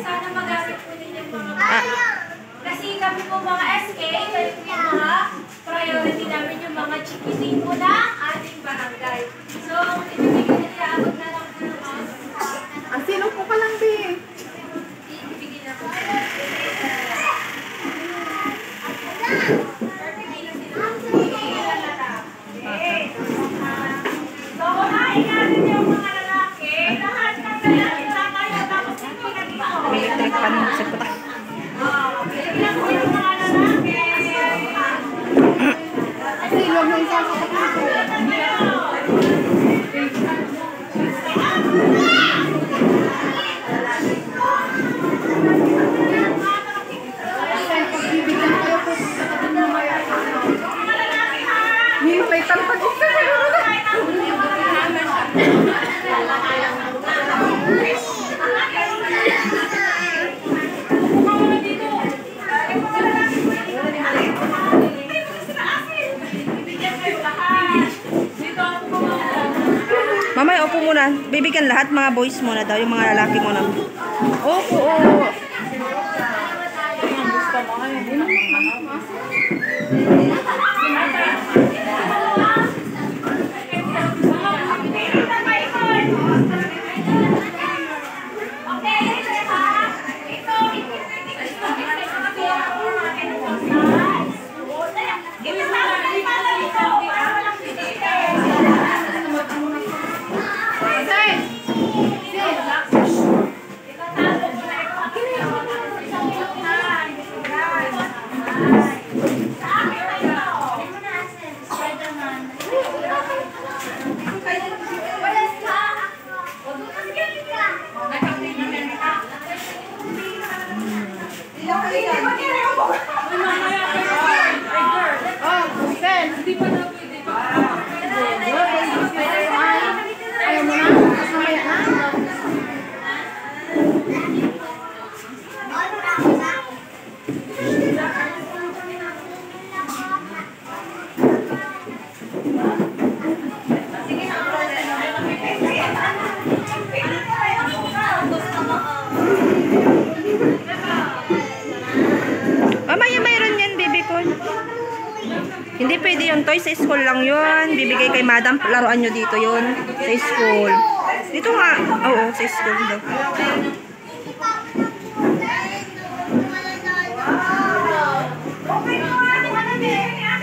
sana magamit po ninyo yung mga bata. Kasi kami po mga SK, kayo po yung mga priority namin yung mga chikiting po na ating barangay. So, ibibigay na nilaabot na lang po ng mga sino po ka lang, Bi? ibibigay na po. So, kumain natin yung mga lalaki. Lahat ng lalaki na kayo, tapos ito na dito. Electric pan sa puta. Bigyan po yung mga lalaki. Sino mo yung may tarpag isa na Mamay, opo muna. Bibigyan lahat mga boys muna daw. Yung mga lalaki muna. Opo, oo. Mamaya mayroon yan, baby ko. Hindi pwede yung toy. Sa school lang yun. Bibigay kay madam. Laruan nyo dito yun. Sa school. Dito nga. Oo, sa school daw.